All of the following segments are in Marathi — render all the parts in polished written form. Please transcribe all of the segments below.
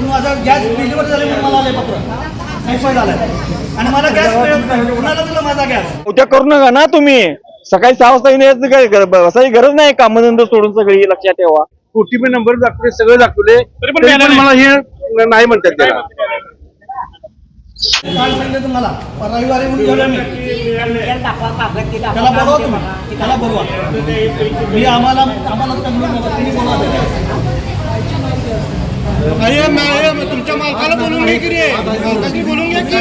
माझा गॅस डिलिव्हरी झाली म्हणून मला आले पत्र एक्सपायर झालाय आणि मला गॅस मिळत नाही. कुणाला दिला माझा गॅस? उद्या करू नका ना तुम्ही. सकाळी 6 वाजता येण्याची काय बसायची गरज नाही. कामधंदा सोडून सगळी लक्षात ठेवा. OTP नंबर दाखवले, सगळे दाखवले, तरी पण मला हे नाही म्हणतात त्याला. काल सांगितलं तुम्हाला रविवारी म्हणून गेलो मी. त्याला बोलवा तुम्ही, त्याला बोलवा. मी आम्हाला तुम्ही बोलवा. तुमच्या मालकाला बोलून घे की रे, मालकाशी बोलून घ्या की.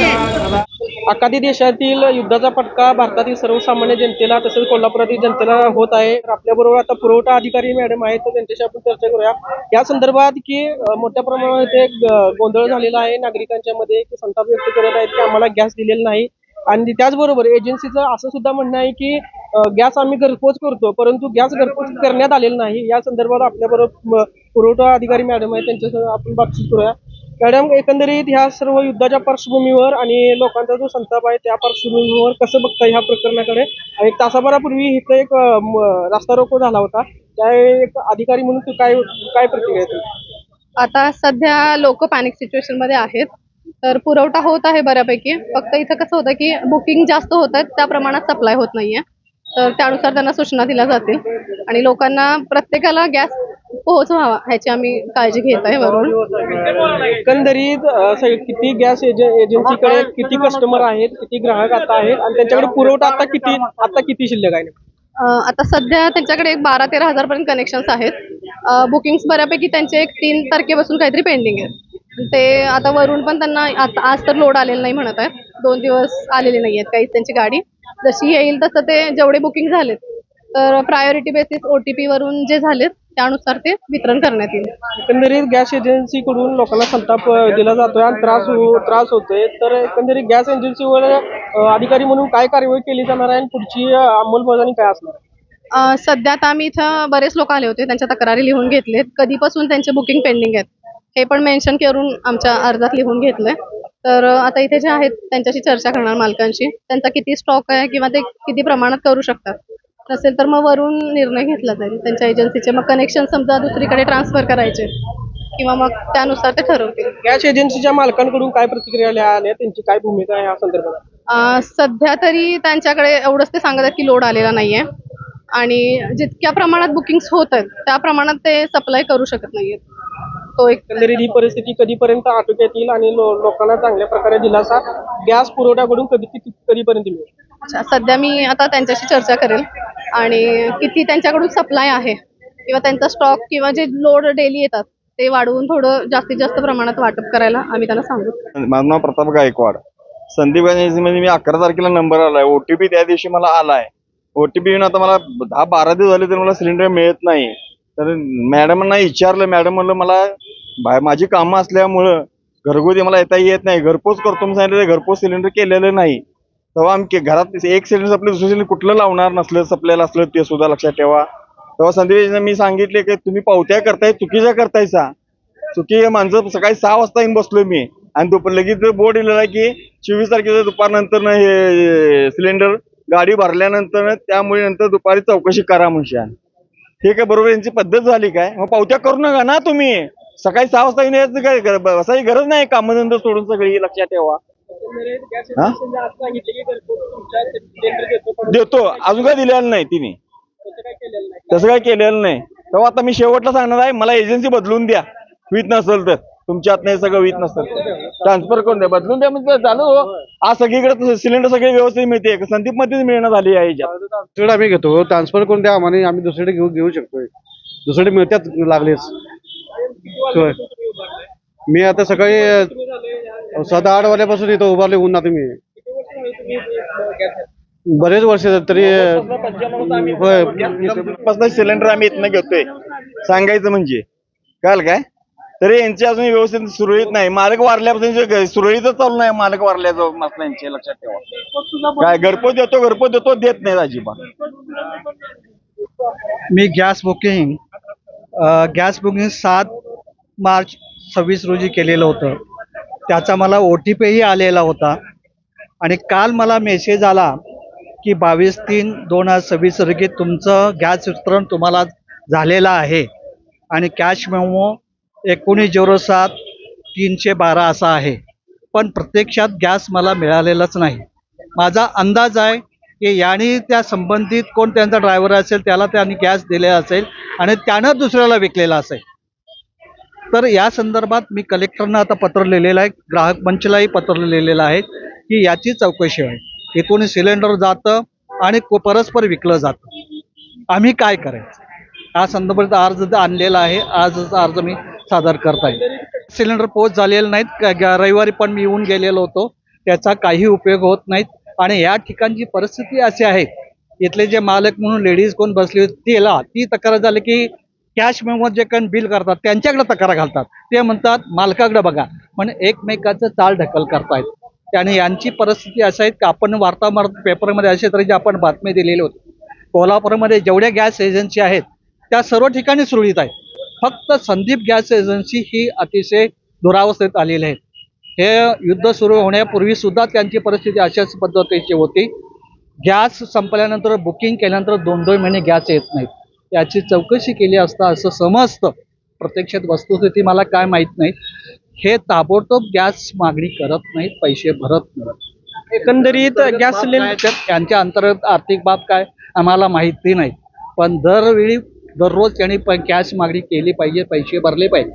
आखाती देशातील युद्धाचा फटका भारतातील सर्वसामान्य जनतेला तसेच कोल्हापुरातील जनतेला होत आहे. आपल्याबरोबर आता पुरवठा अधिकारी मॅडम आहेत, तर त्यांच्याशी आपण चर्चा करूया या संदर्भात की मोठ्या प्रमाणात एक गोंधळ झालेला आहे नागरिकांच्या मध्ये, की संताप व्यक्त करत आहेत की आम्हाला गॅस दिलेला नाही. आणि त्याचबरोबर एजन्सीचं असं सुद्धा म्हणणं आहे की गॅस आम्ही घरपोच करतो, परंतु गॅस घरपोच करण्यात आलेला नाही. या संदर्भात आपल्याबरोबर पुरवठा अधिकारी मॅडम आहेत, त्यांच्यासह आपण बातचीत करूया. मॅडम, एकंदरीत ह्या सर्व युद्धाच्या पार्श्वभूमीवर आणि लोकांचा जो संताप आहे त्या पार्श्वभूमीवर कसं बघता ह्या प्रकरणाकडे? एक तासाभरापूर्वी इथं एक रास्ता रोको झाला होता, त्या एक अधिकारी म्हणून काय प्रतिक्रिया आहे? आता सध्या लोक पॅनिक सिच्युएशन मध्ये आहेत, तर पुरवठा होत आहे बऱ्यापैकी. फक्त इथं कसं होतं की बुकिंग जास्त होत आहेत, त्या प्रमाणात सप्लाय होत नाहीये, तर त्यानुसार त्यांना सूचना दिल्या जातील आणि लोकांना प्रत्येकाला गॅस पोहोचवावा ह्याची आम्ही काळजी घेत आहे. वरून एकंदरीत किती गॅस एजन्सीकडे किती कस्टमर आहेत, किती ग्राहक आता आहेत आणि त्यांच्याकडे पुरवठा आता किती शिल्लक आहे? आता सध्या त्यांच्याकडे 12-13 हजार पर्यंत कनेक्शन्स आहेत. बुकिंग्स बऱ्यापैकी त्यांचे 3 तारखेपासून काहीतरी पेंडिंग आहे. ते आता वरून पण त्यांना आज तर लोड आलेलं नाही म्हणत आहेत, 2 दिवस आलेले नाही आहेत काही. त्यांची गाडी जशी येईल तसं ते जेवढे बुकिंग झालेत तर प्रायोरिटी बेसिस OTP वरून जे झालेत त्यानुसार ते वितरण करण्यात येईल. एकंदरीत गॅस एजन्सीकडून लोकांना संताप दिला जातोय आणि त्रास होतोय, तर एकंदरीत गॅस एजन्सीवर अधिकारी म्हणून काय कारवाई केली जाणार आहे आणि पुढची अंमलबजावणी काय असणार? सध्या आता आम्ही इथं बरेच लोक आले होते, त्यांच्या तक्रारी लिहून घेतलेत, कधीपासून त्यांचे बुकिंग पेंडिंग आहेत हे पण मेन्शन करून आमच्या अर्जात लिहून घेतलंय. तर आता इथे जे आहेत त्यांच्याशी चर्चा करणार मालकांशी, त्यांचा किती स्टॉक आहे किंवा ते किती प्रमाणात करू शकतात. नसेल तर मग वरून निर्णय घेतला जाईल त्यांच्या एजन्सीचे. मग कनेक्शन समजा दुसरीकडे ट्रान्सफर करायचे किंवा मग त्यानुसार ते ठरवतील. गॅस एजन्सीच्या मालकांकडून काय प्रतिक्रिया आल्या, त्यांची काय भूमिका आहे या संदर्भात? सध्या तरी त्यांच्याकडे एवढंच ते सांगत आहेत की लोड आलेला नाहीये आणि जितक्या प्रमाणात बुकिंग्स होत आहेत त्या प्रमाणात ते सप्लाय करू शकत नाहीयेत. तो एकंदरीत ही परिस्थिती कधीपर्यंत आटोक्यात येईल आणि लोकांना चांगल्या प्रकारे दिलासा गॅस पुरवठ्याकडून कधीपर्यंत मिळेल? अच्छा, सध्या मी आता त्यांच्याशी चर्चा करेल आणि किती त्यांच्याकडून सप्लाय आहे किंवा त्यांचा स्टॉक किंवा जे लोड डेली येतात ते वाढवून थोडं जास्तीत जास्त प्रमाणात वाटप करायला आम्ही त्यांना सांगू. माझं नाव प्रताप गायकवाड. संदीप एजन्सीमध्ये मी 11 तारखेला नंबर आलाय. OTP त्या दिवशी मला आलाय. OTP येऊन आता मला 10-12 दिवस झाले तर मला सिलेंडर मिळत नाही. तर मॅडमांना विचारलं, मॅडम म्हणलं मला माझी कामं असल्यामुळं घरगुती मला येता येत नाही, घरपोच करतो म्हणून सांगितलं. घरपोच सिलेंडर केलेलं नाही. तेव्हा आम्ही घरात एक सिलेंडर सप्लाय दुसरं सिलेंडर कुठलं लावणार नसलं, सप्लायला असलं ते सुद्धा लक्षात ठेवा. तेव्हा संदीप मी सांगितले की तुम्ही पावत्या करताय, चुकीच्या करतायचा. चुकी माणसं सकाळी 6 वाजता येऊन बसलो मी आणि दुपार लगेच बोर्ड दिलेला आहे की 24 तारखेच्या दुपारनंतर हे सिलेंडर गाडी भरल्यानंतर त्यामुळे नंतर दुपारी चौकशी करा म्हणशान. ठीक आहे, बरोबर. यांची पद्धत झाली काय? मग पावत्या करू नका ना तुम्ही. सकाळी 6 वाजता येण्याची काय बसायची गरज नाही. कामधंदा सोडून सगळी लक्षात ठेवा. देतो, अजून काय दिलेलं नाही तिने, तसं काय केलेलं नाही. तेव्हा आता मी शेवटला सांगणार आहे, मला एजन्सी बदलून द्या. वीत नसेल तर तुमच्यात नाही, सगळं वीत नसेल ट्रान्सफर करून द्या, बदलून द्या. म्हणजे चालू आज सगळीकडे सिलेंडर सगळे व्यवस्थित मिळते. संदीप मध्ये मिळणं झाली आहे. दुसरीकडे आम्ही घेतो, ट्रान्सफर करून द्या आम्हाला, आम्ही दुसरीकडे घेऊ शकतोय. दुसरीकडे मिळतात लागलेच. मी आता सकाळी 7-8 वाजल्यापासून इथं उभारले उन्हात. मी बरेच वर्ष तरी सिलेंडर आम्ही इथनं घेतोय. सांगायचं म्हणजे काल काय तरी यांची अजून व्यवस्थित सुरळीत नाही. मालक वारल्यापासून सुरळीतच चालू नाही. मालक वारल्याचं मसला यांचे लक्षात ठेवा. काय घरपोच देतो देत नाही अजिबात. मी गॅस बुकिंग 7 मार्च 26 रोजी केलेलं होतं. त्याचा मला OTPही आलेला होता आणि काल मला मेसेज आला की 22/3/2026 रोजी तुमचं गॅस वितरण तुम्हाला झालेलं आहे आणि कॅश मेमो 19/07 312 असा आहे, पण प्रत्यक्षात गॅस मला मिळालेलाच नाही. माझा अंदाज आहे की याने त्या संबंधित कोण त्यांचा ड्रायव्हर असेल त्याला त्यांनी गॅस दिलेला असेल आणि त्यानं दुसऱ्याला विकलेला असेल. तर या संदर्भात मी कलेक्टरना आता पत्र लिहिलेलं आहे, ग्राहक मंचलाही पत्र लिहिलेलं आहे की याची चौकशी आहे. इथून सिलेंडर जातं आणि परस्पर विकलं जातं. आम्ही काय करायचं या संदर्भात अर्ज आणलेला आहे. आजचा अर्ज मी सादर करत आहे. सिलेंडर पोच झालेले नाहीत. रविवारी पण मी येऊन गेलेलो होतो, त्याचा काही उपयोग होत नाहीत. आणि या ठिकाणची परिस्थिती अशी आहे, इथले जे मालक म्हणून लेडीज कोण बसली होती ती तक्रार झाली की कॅश मेमो जे काही बिल करतात त्यांच्याकडे तक्रार घालतात. ते म्हणतात मालकाकडे बघा, पण एकमेकाचं चाल ढकल करतायत. त्याने यांची परिस्थिती अशी आहे की आपण वार्ताहर पेपरमध्ये अशा तऱ्हेची आपण बातमी दिलेली होती. कोल्हापूरमध्ये जेवढ्या गॅस एजन्सी आहेत त्या सर्व ठिकाणी सुरळीत आहेत. फक्त संदीप गॅस एजन्सी ही अतिशय दुरावस्थेत आलेली आहे. हे युद्ध सुरू होण्यापूर्वी सुद्धा त्यांची परिस्थिती अशाच पद्धतीची होती. गॅस संपल्यानंतर बुकिंग केल्यानंतर 2-2 महिने गॅस येत नाहीत. याची चौकशी केली असता असं समजतं. प्रत्यक्षात वस्तुस्थिती मला काय माहीत नाही. हे ताबडतोब गॅस मागणी करत नाहीत, पैसे भरत नाहीत. एकंदरीत गॅस सिलेंडर त्यांच्या अंतर्गत आर्थिक बाब काय आम्हाला माहिती नाही, पण दररोज त्यांनी गॅस मागणी केली पाहिजे, पैसे भरले पाहिजे.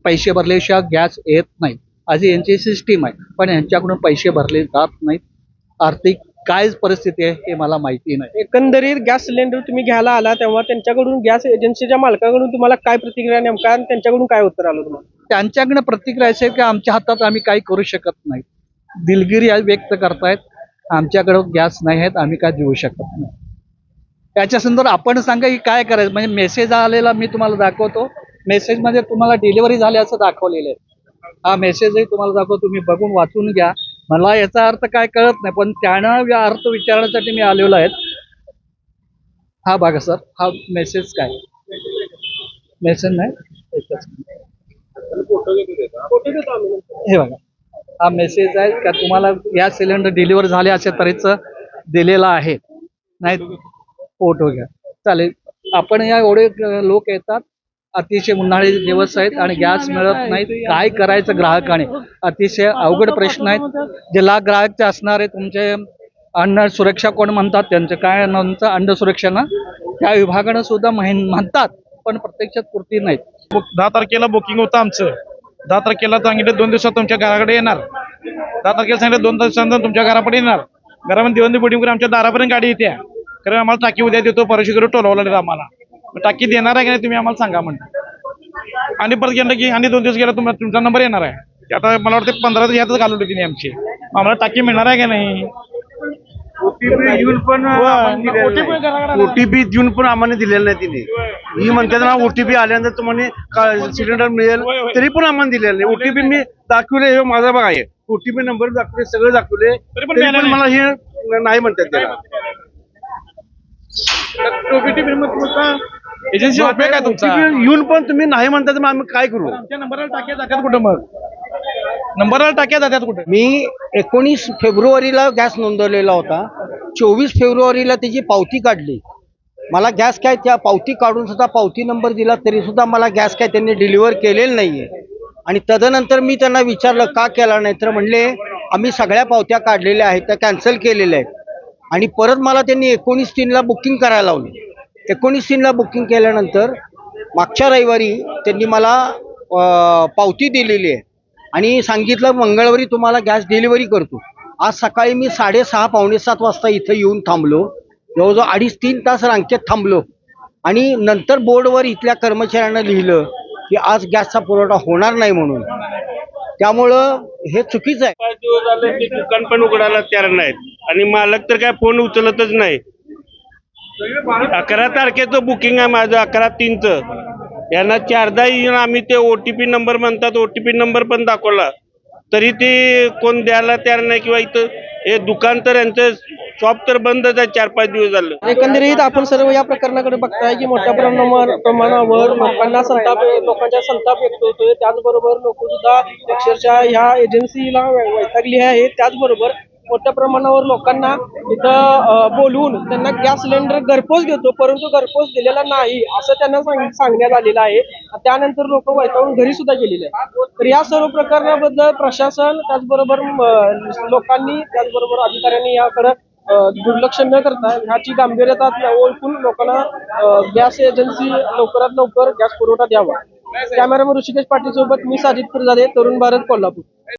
पैसे भरल्याशिवाय गॅस येत नाही अशी यांची सिस्टीम आहे, पण यांच्याकडून पैसे भरले जात नाहीत. आर्थिक काय परिस्थिती आहे हे मला माहिती नाही. एकंदरीत गॅस सिलेंडर तुम्ही घ्यायला आला तेव्हा त्यांच्याकडून गॅस एजन्सीच्या मालकाकडून तुम्हाला काय प्रतिक्रिया नेमका आणि त्यांच्याकडून काय उत्तर आलं तुम्हाला? त्यांच्याकडनं प्रतिक्रिया असेल की आमच्या हातात आम्ही काही करू शकत नाही. दिलगिरी व्यक्त करतायत, आमच्याकडं गॅस नाही आहेत, आम्ही काय देऊ शकत नाही. त्याच्या संदर्भात आपण सांगा की काय करायचं. म्हणजे मेसेज आलेला मी तुम्हाला दाखवतो. मेसेजमध्ये तुम्हाला डिलिव्हरी झाली असं दाखवलेलं आहे. हा मेसेजही तुम्हाला दाखवतो, तुम्ही बघून वाचून घ्या. मला याचा अर्थ काय कळत नाही, पण त्यानं अर्थ विचारण्यासाठी मी आलेलो आहे. हा बघा सर, हा मेसेज काय मेसेज नाही, हे बघा हा मेसेज आहे का तुम्हाला गॅस सिलेंडर डिलिव्हर झाले अशा तऱ्हेचं दिलेला आहे. नाही फोटो घ्या चालेल. आपण या एवढे लोक येतात, अतिशय उन्हाळी दिवस आहेत आणि गॅस मिळत नाहीत. काय करायचं ग्राहकाने, अतिशय अवघड प्रश्न आहेत. ज्याला ग्राहकचे असणारे तुमचे अन्न सुरक्षा कोण म्हणतात, त्यांचं काय नंतर अन्न सुरक्षा ना त्या विभागानं सुद्धा म्हणतात, पण प्रत्यक्षात पुरती नाहीत. 10 तारखेला बुकिंग होतं आमचं. 10 तारखेला सांगितलं 2 दिवसात तुमच्या घराकडे येणार. 10 तारखेला सांगितलं 2 दिवसानंतर तुमच्या घराकडे येणार. घरामध्ये दिवस बुकिंग करून आमच्या दारापर्यंत गाडी येते. कारण आम्हाला टाकी उद्या देतो, परवाशी करून टोलवलं नाही आम्हाला. टाकी देणार आहे की नाही तुम्ही आम्हाला सांगा म्हणतात. आणि परत गेलं की आणि 2 दिवस गेला तुमचा नंबर येणार आहे. आता मला वाटतं 15 ह्यातच घालवली तिने आमची. आम्हाला टाकी मिळणार आहे की नाही. ओटीपी देऊन पण आम्हाला दिलेलं नाही तिने. ही म्हणतात ना ओटीपी आल्यानंतर तुम्हाला सिलेंडर मिळेल, तरी पण आम्हाला दिलेलं नाही. ओटीपी मी दाखवले, हे माझा भाग आहे. ओटीपी नंबर दाखवले, सगळे दाखवले, तरी पण मला हे नाही म्हणतात त्याला. एजन्सी उपयोग आहे तुमचा. येऊन पण तुम्ही नाही म्हणतात, मग आम्ही काय करू. आमच्या नंबरला टाक्या जातात कुठं मग? नंबरला टाक्या जातात कुठं? मी 19 फेब्रुवारीला गॅस नोंदवलेला होता. 24 फेब्रुवारीला त्याची पावती काढली. मला गॅस काय त्या पावती काढून सुद्धा पावती नंबर दिला तरी सुद्धा मला गॅस काय त्यांनी डिलिव्हर केलेलं नाहीये. आणि तदनंतर मी त्यांना विचारलं का केला नाही, तर म्हणले आम्ही सगळ्या पावत्या काढलेल्या आहेत, त्या कॅन्सल केलेल्या आहेत. आणि परत मला त्यांनी 19/3ला बुकिंग करायला लावली. 19/3ला बुकिंग केल्यानंतर मागच्या रविवारी त्यांनी मला पावती दिलेली आहे आणि सांगितलं मंगळवारी तुम्हाला गॅस डिलिव्हरी करतो. आज सकाळी मी 6:30 पावणे 7 वाजता इथं येऊन थांबलो. जवळजवळ 2.5-3 तास रांगेत थांबलो आणि नंतर बोर्डवर इथल्या कर्मचाऱ्यांना लिहिलं की आज गॅसचा पुरवठा होणार नाही म्हणून. त्यामुळं हे चुकीचं आहे. 5 दिवस झाले ते दुकान पण उघडायला तयार नाहीत आणि मालक तर काय फोन उचलतच नाही. 11 तारखेचं बुकिंग आहे माझं, 11/3चं. यांना 4दा येऊन आम्ही ते OTP नंबर म्हणतात, OTP नंबर पण दाखवला तरी ते कोण द्यायला तयार नाही. किंवा इथं हे दुकान तर यांचं शॉप तर बंदच आहे 4-5 दिवस झालं. एकंदरीत आपण सर्व या प्रकरणाकडे बघताय की मोठ्या प्रमाणावर लोकांच्या संताप व्यक्त होतोय. त्याचबरोबर लोक सुद्धा अक्षरशः ह्या एजन्सीला वैतागली आहे. त्याचबरोबर मोठ्या प्रमाणावर लोकांना इथं बोलवून त्यांना गॅस सिलेंडर घरपोच देतो, परंतु घरपोच दिलेला नाही असं त्यांना सांगण्यात आलेलं आहे. त्यानंतर लोक वैतागून घरी सुद्धा गेलेले आहेत. तर या सर्व प्रकरणाबद्दल प्रशासन त्याचबरोबर लोकांनी त्याचबरोबर अधिकाऱ्यांनी याकडे दुर्लक्ष न करता ह्याची गांभीर्यता ओळखून लोकांना गॅस एजन्सी लवकरात लवकर गॅस पुरवठा द्यावा. कॅमेरामन ऋषिकेश पाटील सोबत मी साजिद पिरजादे, तरुण भारत, कोल्हापूर.